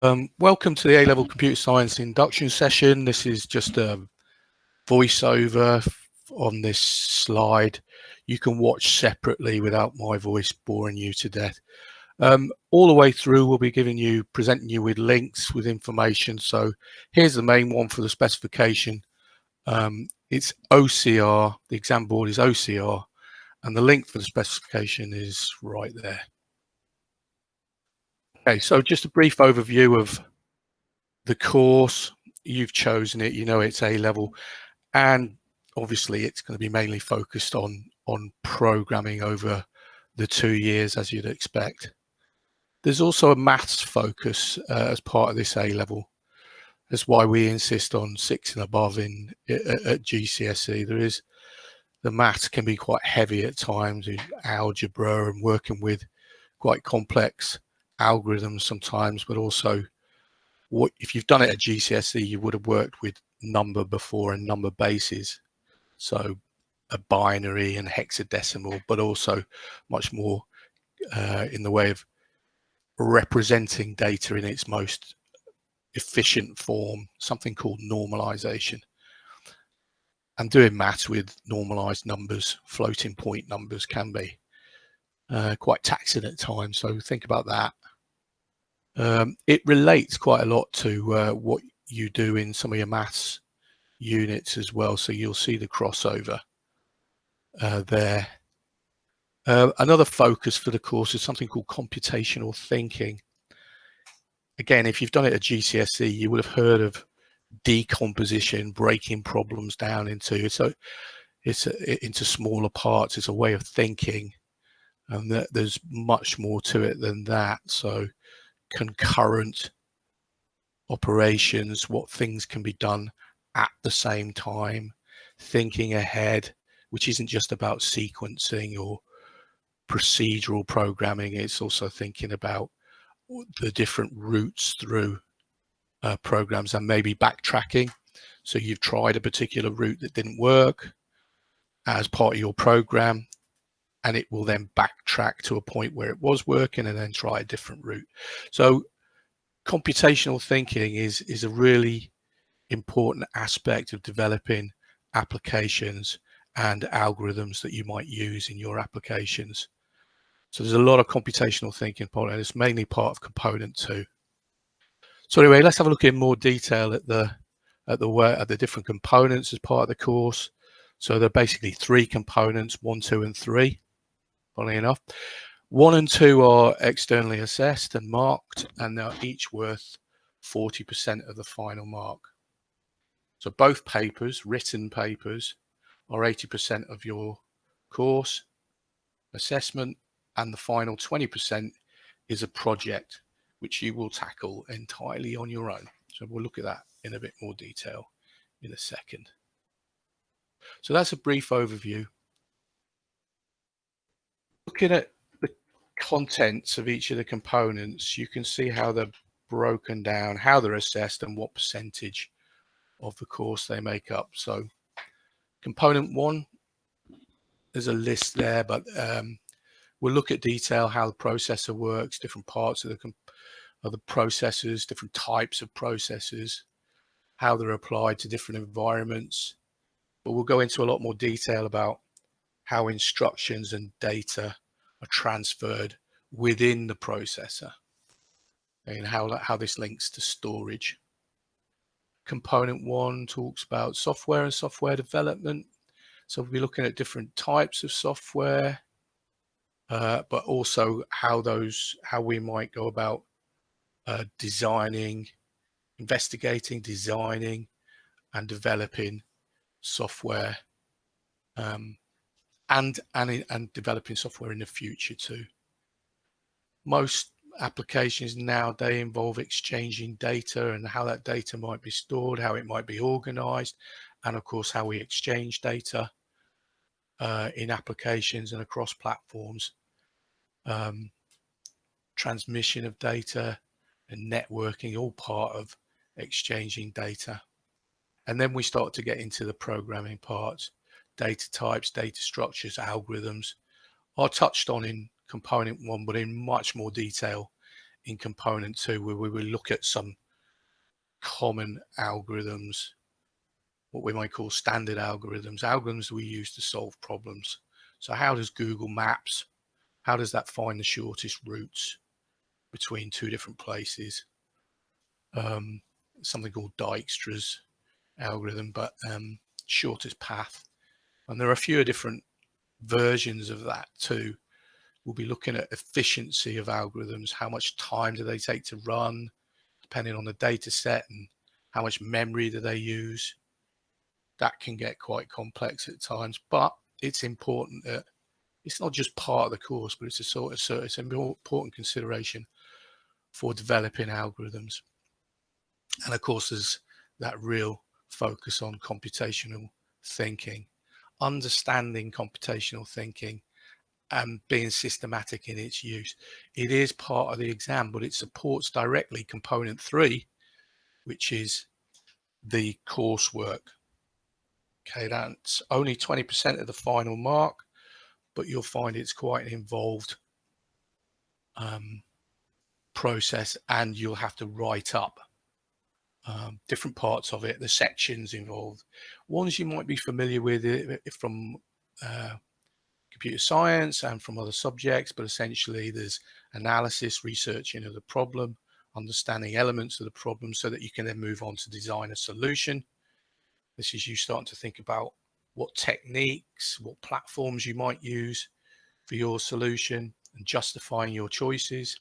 Welcome to the A-Level Computer Science induction session. This is just a voiceover on this slide. You can watch separately without my voice boring you to death. All the way through, we'll be presenting you with links with information. So here's the main one for the specification. It's OCR, the exam board is OCR, and the link for the specification is right there. Okay, so just a brief overview of the course. You've chosen it, you know it's A-level, and obviously it's going to be mainly focused on programming over the 2 years, as you'd expect. There's also a maths focus as part of this A-level. That's why we insist on 6 and above at GCSE. The maths can be quite heavy at times, in algebra and working with quite complex algorithms sometimes, but also if you've done it at GCSE, you would have worked with number before and number bases, so a binary and hexadecimal, but also much more in the way of representing data in its most efficient form, something called normalization. And doing maths with normalized numbers, floating point numbers, can be quite taxing at times, so think about that. It relates quite a lot to what you do in some of your maths units as well, so you'll see the crossover there. Another focus for the course is something called computational thinking. Again, if you've done it at GCSE, you would have heard of decomposition, breaking problems down into smaller parts. It's a way of thinking, and there's much more to it than that. So concurrent operations, what things can be done at the same time, thinking ahead, which isn't just about sequencing or procedural programming. It's also thinking about the different routes through programs and maybe backtracking. So you've tried a particular route that didn't work as part of your program, and it will then backtrack to a point where it was working and then try a different route. So computational thinking is a really important aspect of developing applications and algorithms that you might use in your applications. So there's a lot of computational thinking, and it's mainly part of component 2. So anyway, let's have a look in more detail at the different components as part of the course. So there are basically 3 components: 1, 2, and 3. Funnily enough, 1 and 2 are externally assessed and marked, and they're each worth 40% of the final mark. So both papers, written papers, are 80% of your course assessment, and the final 20% is a project which you will tackle entirely on your own. So we'll look at that in a bit more detail in a second. So that's a brief overview. Looking at the contents of each of the components, you can see how they're broken down, how they're assessed, and what percentage of the course they make up. So component 1, there's a list there, but we'll look at detail how the processor works, different parts of the processors, different types of processors, how they're applied to different environments. But we'll go into a lot more detail about how instructions and data are transferred within the processor and how this links to storage. Component 1 talks about software and software development. So we'll be looking at different types of software, but also how we might go about investigating, designing, and developing software, and developing software in the future too. Most applications now, they involve exchanging data and how that data might be stored, how it might be organized, and of course how we exchange data in applications and across platforms. Transmission of data and networking, all part of exchanging data. And then we start to get into the programming parts. Data types, data structures, algorithms are touched on in component 1, but in much more detail in component 2, where we will look at some common algorithms, what we might call standard algorithms we use to solve problems. So how does Google Maps, how does that find the shortest routes between two different places? Something called Dijkstra's algorithm, but shortest path. And there are a few different versions of that too. We'll be looking at efficiency of algorithms, how much time do they take to run, depending on the data set, and how much memory do they use. That can get quite complex at times, but it's important that it's not just part of the course, but it's it's an important consideration for developing algorithms. And of course, there's that real focus on computational thinking, understanding computational thinking and being systematic in its use. It is part of the exam, but it supports directly component 3, which is the coursework. Okay, that's only 20% of the final mark, but you'll find it's quite an involved process, and you'll have to write up different parts of it, the sections involved. Ones you might be familiar with from computer science and from other subjects, but essentially there's analysis, researching of the problem, understanding elements of the problem so that you can then move on to design a solution. This is you starting to think about what techniques, what platforms you might use for your solution, and justifying your choices,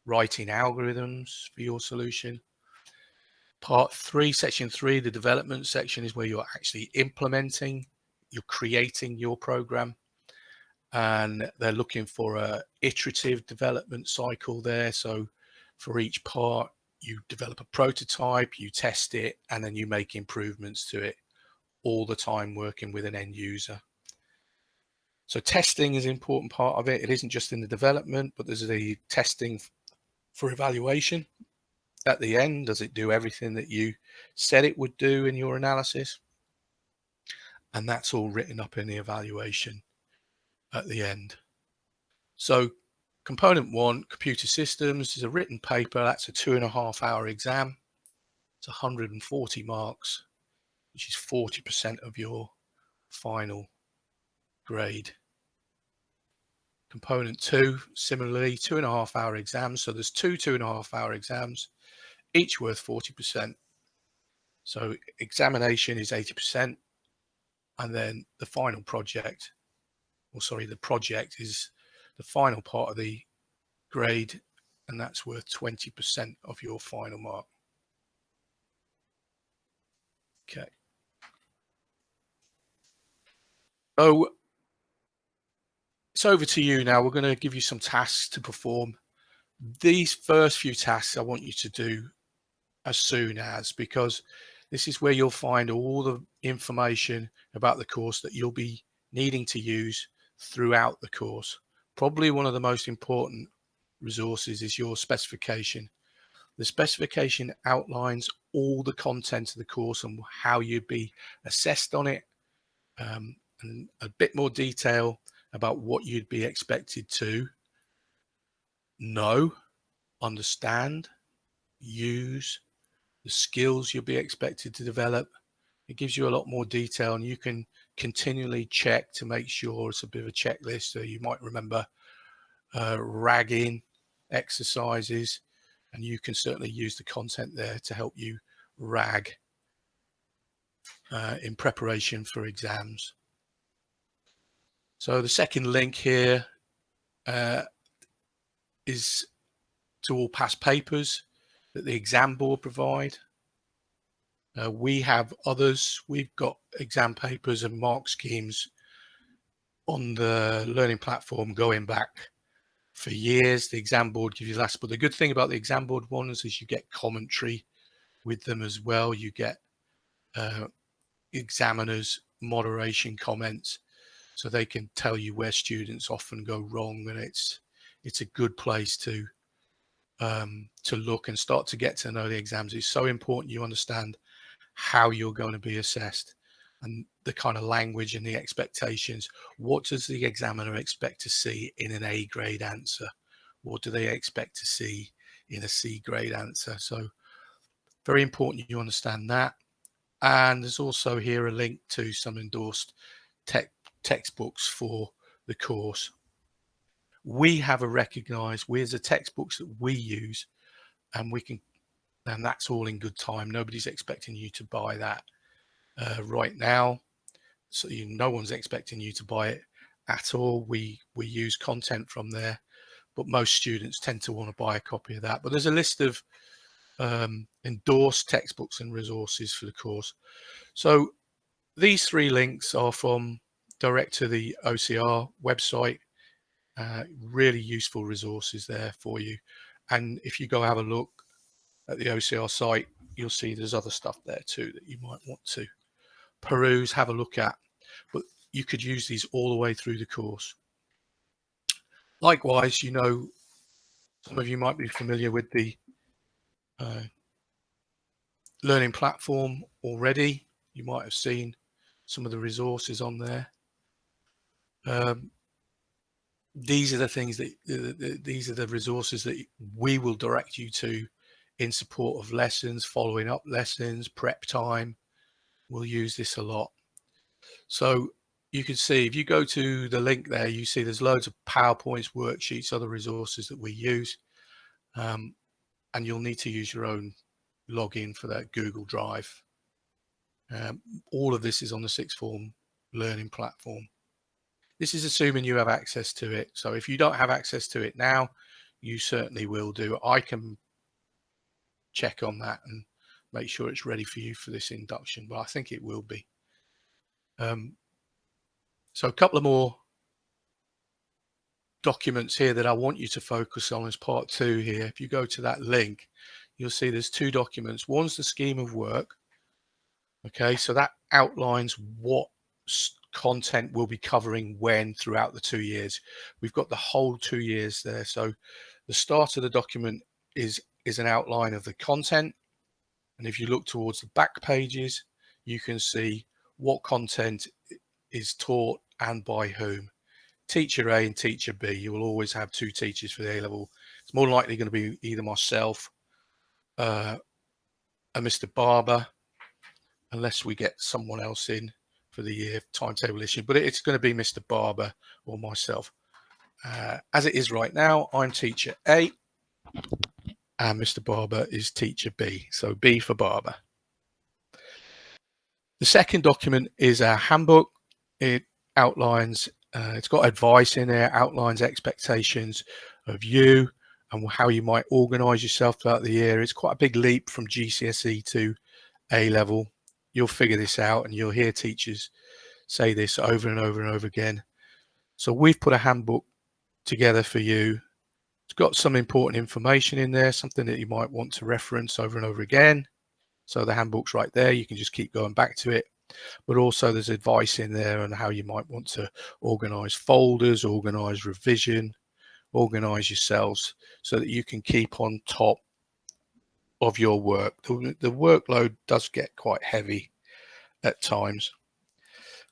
writing algorithms for your solution. Part 3, section 3, the development section, is where you're actually implementing, you're creating your program, and they're looking for a iterative development cycle there. So for each part, you develop a prototype, you test it, and then you make improvements to it, all the time working with an end user. So testing is an important part of it. It isn't just in the development, but there's the testing for evaluation. At the end, does it do everything that you said it would do in your analysis? And that's all written up in the evaluation at the end. So component 1, computer systems, is a written paper. That's a 2.5-hour exam. It's 140 marks, which is 40% of your final grade. Component 2, similarly, 2.5-hour exams. So there's two 2.5-hour exams, each worth 40%. So examination is 80%, and then the final project, or sorry, the project is the final part of the grade, and that's worth 20% of your final mark. Okay. So it's over to you now. We're going to give you some tasks to perform. These first few tasks I want you to do as soon as, because this is where you'll find all the information about the course that you'll be needing to use throughout the course. Probably one of the most important resources is your specification. The specification outlines all the content of the course and how you'd be assessed on it, and a bit more detail about what you'd be expected to know, understand, use, the skills you'll be expected to develop. It gives you a lot more detail, and you can continually check to make sure. It's a bit of a checklist. So you might remember ragging exercises, and you can certainly use the content there to help you rag in preparation for exams. So the second link here is to all past papers that the exam board provide. We have others. We've got exam papers and mark schemes on the learning platform going back for years. The exam board gives you last, but the good thing about the exam board ones is you get commentary with them as well. You get examiners moderation comments, so they can tell you where students often go wrong, and it's a good place to look and start to get to know the exams. It's so important you understand how you're going to be assessed and the kind of language and the expectations. What does the examiner expect to see in an A grade answer? What do they expect to see in a C grade answer. So very important you understand that. And there's also here a link to some endorsed textbooks for the course. We have a recognized, as the textbooks that we use, and that's all in good time. Nobody's expecting you to buy that right now. So no one's expecting you to buy it at all. We use content from there, but most students tend to want to buy a copy of that. But there's a list of endorsed textbooks and resources for the course. So these 3 links are from direct to the OCR website. Really useful resources there for you. And if you go have a look at the OCR site, you'll see there's other stuff there too that you might want to peruse, have a look at. But you could use these all the way through the course. Likewise, you know, some of you might be familiar with the learning platform already. You might have seen some of the resources on there. These are the things that these are the resources that we will direct you to in support of lessons, following up lessons, prep time. We'll use this a lot. So you can see if you go to the link there, you see there's loads of PowerPoints, worksheets, other resources that we use, and you'll need to use your own login for that Google Drive. All of this is on the sixth form learning platform. This is assuming you have access to it. So if you don't have access to it now, you certainly will do. I can check on that and make sure it's ready for you for this induction, but I think it will be. So a couple of more documents here that I want you to focus on as part 2 here. If you go to that link, you'll see there's 2 documents. One's the scheme of work. Okay, so that outlines what content we'll be covering when throughout the 2 years. We've got the whole 2 years there. So the start of the document is an outline of the content. And if you look towards the back pages, you can see what content is taught and by whom. Teacher A and Teacher B. You will always have 2 teachers for the A level. It's more likely going to be either myself and Mr. Barber, unless we get someone else in for the year timetable issue, but it's going to be Mr. Barber or myself. As it is right now, I'm Teacher A and Mr. Barber is Teacher B, so B for Barber. The second document is our handbook. It outlines, it's got advice in there, outlines expectations of you and how you might organize yourself throughout the year. It's quite a big leap from GCSE to A level. You'll figure this out and you'll hear teachers say this over and over and over again. So we've put a handbook together for you. It's got some important information in there, something that you might want to reference over and over again. So the handbook's right there. You can just keep going back to it. But also there's advice in there on how you might want to organize folders, organize revision, organize yourselves so that you can keep on top of your work. The workload does get quite heavy at times.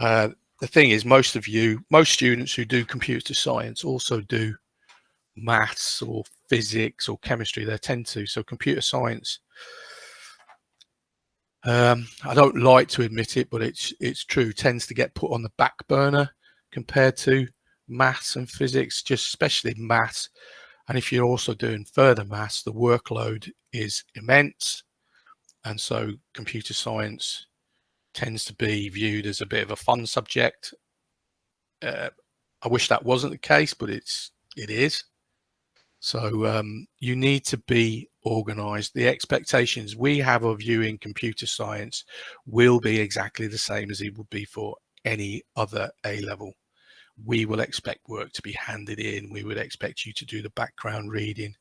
The thing is, most students who do computer science also do maths or physics or chemistry. They tend to. So computer science, I don't like to admit it, but it's true, tends to get put on the back burner compared to maths and physics, just especially maths. And if you're also doing further maths, the workload is immense. And so computer science tends to be viewed as a bit of a fun subject. I wish that wasn't the case, but it is. So you need to be organized. The expectations we have of you in computer science will be exactly the same as it would be for any other A level. We will expect work to be handed in. We would expect you to do the background reading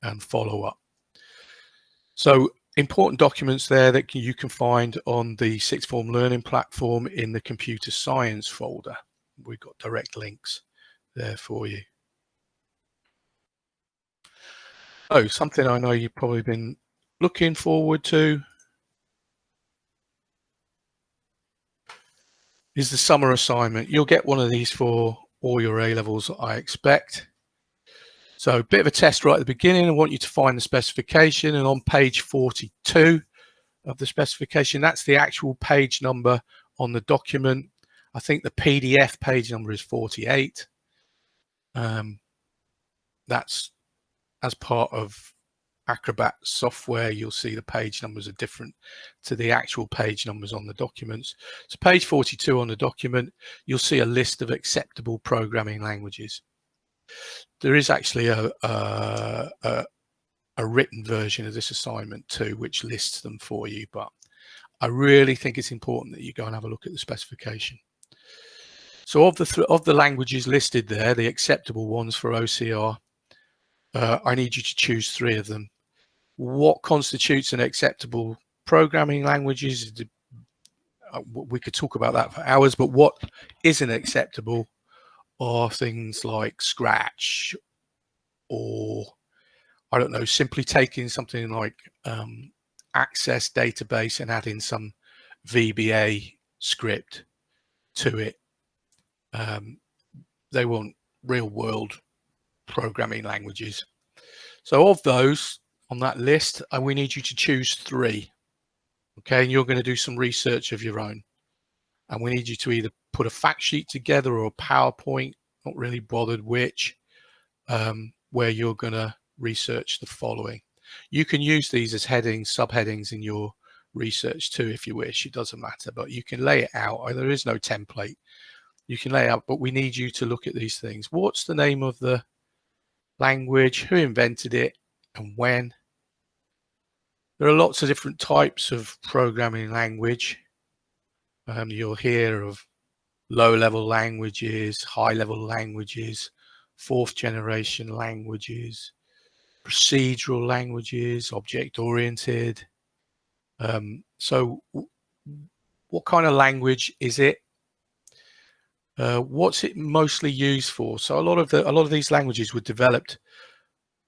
and follow up. So important documents there that you can find on the sixth form learning platform in the computer science folder. We've got direct links there for you. Oh, something I know you've probably been looking forward to is the summer assignment. You'll get one of these for all your A levels, I expect. So a bit of a test right at the beginning. I want you to find the specification, and on page 42 of the specification, that's the actual page number on the document. I think the PDF page number is 48. That's as part of Acrobat software. You'll see the page numbers are different to the actual page numbers on the documents. So page 42 on the document, you'll see a list of acceptable programming languages. There is actually a written version of this assignment too, which lists them for you, but I really think it's important that you go and have a look at the specification. So of the languages listed there, the acceptable ones for OCR, I need you to choose 3 of them. What constitutes an acceptable programming languages? We could talk about that for hours, but what isn't acceptable are things like Scratch, or I don't know, simply taking something like Access database and adding some VBA script to it. They want real world programming languages. So of those on that list, we need you to choose 3. Okay, and you're going to do some research of your own. And we need you to either put a fact sheet together or a PowerPoint, not really bothered which, where you're going to research the following. You can use these as headings, subheadings in your research too, if you wish. It doesn't matter, but you can lay it out. There is no template. You can lay out, but we need you to look at these things. What's the name of the language? Who invented it and when? There are lots of different types of programming language. You'll hear of low-level languages, high-level languages, 4th generation languages, procedural languages, object-oriented. So what kind of language is it? What's it mostly used for? So a lot of these languages were developed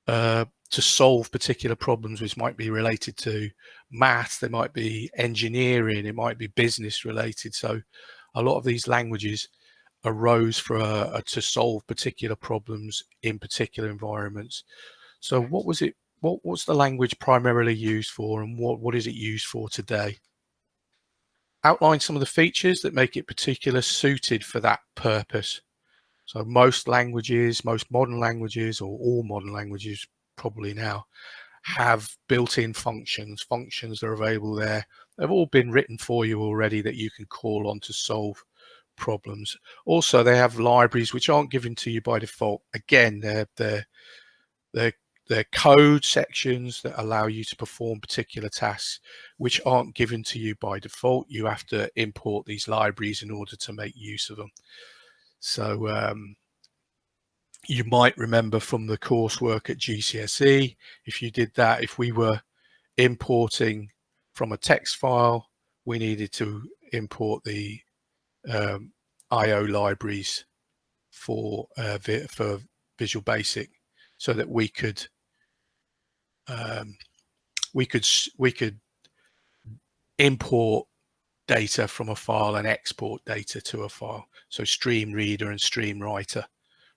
to solve particular problems which might be related to maths, they might be engineering, it might be business related. So a lot of these languages arose for to solve particular problems in particular environments. So what's the language primarily used for, and what is it used for today? Outline some of the features that make it particularly suited for that purpose. So most languages, most modern languages, or all modern languages probably now, have built-in functions that are available there. They've all been written for you already that you can call on to solve problems. Also, they have libraries which aren't given to you by default. Again, they're code sections that allow you to perform particular tasks which aren't given to you by default. You have to import these libraries in order to make use of them. So you might remember from the coursework at GCSE, if you did that, if we were importing from a text file, we needed to import the IO libraries for Visual Basic, so that we could import data from a file and export data to a file. So Stream Reader and Stream Writer.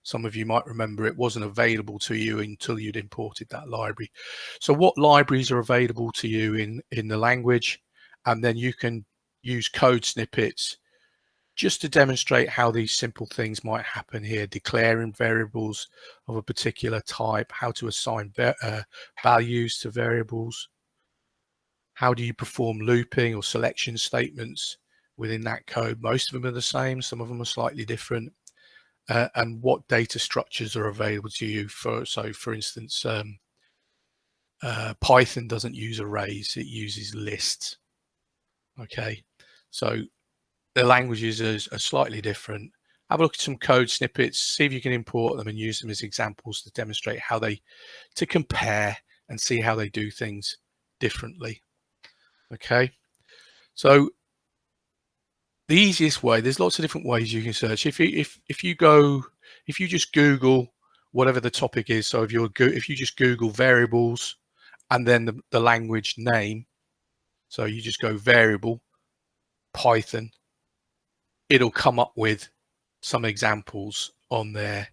Some of you might remember it wasn't available to you until you'd imported that library. So what libraries are available to you in the language, and then you can use code snippets just to demonstrate how these simple things might happen here: declaring variables of a particular type, how to assign values to variables, how do you perform looping or selection statements within that code. Most of them are the same, some of them are slightly different. And what data structures are available to you. So for instance, Python doesn't use arrays, it uses lists. Okay, so the languages are slightly different. Have a look at some code snippets, see if you can import them and use them as examples to demonstrate how to compare and see how they do things differently. Okay, so the easiest way, there's lots of different ways you can search. If you just Google whatever the topic is, so if you just Google variables and then the language name, so you just go variable Python, it'll come up with some examples on there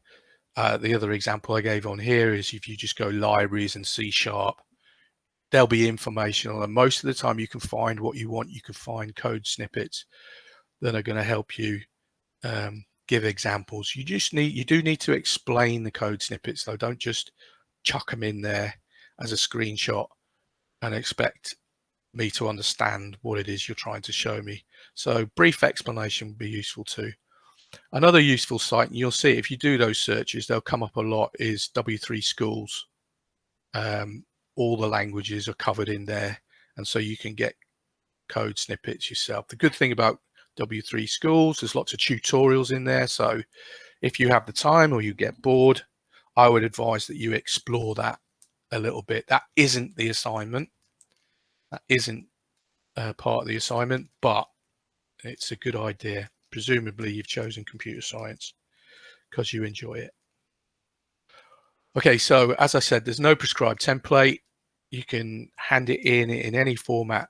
The other example I gave on here is if you just go libraries and C#, there'll be information on them. Most of the time you can find what you want. You can find code snippets that are going to help you give examples. You do need to explain the code snippets though. Don't just chuck them in there as a screenshot and expect me to understand what it is you're trying to show me. So brief explanation would be useful too. Another useful site, and you'll see if you do those searches, they'll come up a lot, is W3 Schools. All the languages are covered in there, and so you can get code snippets yourself. The good thing about W3 Schools, there's lots of tutorials in there, so if you have the time or you get bored, I would advise that you explore that a little bit. That isn't the assignment. That isn't part of the assignment, but it's a good idea. Presumably you've chosen computer science because you enjoy it. Okay, so as I said, there's no prescribed template. You can hand it in any format,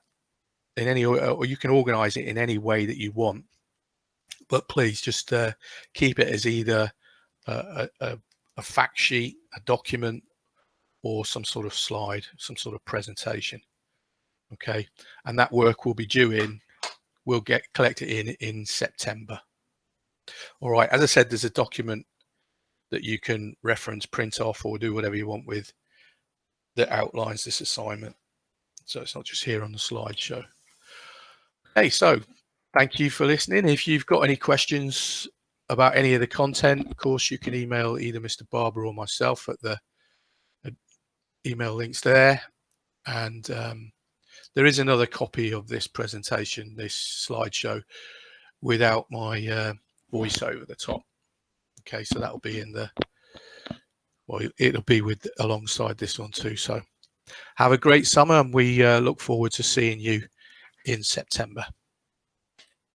or you can organize it in any way that you want. But please just keep it as either a fact sheet, a document, or some sort of slide, some sort of presentation. Okay, and that work will be due in, we'll get collected in September. All right, as I said, there's a document that you can reference, print off, or do whatever you want with that outlines this assignment. So it's not just here on the slideshow. Okay, so thank you for listening. If you've got any questions about any of the content, of course, you can email either Mr. Barber or myself at the email links there. And there is another copy of this presentation, this slideshow, without my voice over the top. Okay, so that'll be in the, well, it'll be with alongside this one too. So have a great summer, and we look forward to seeing you in September.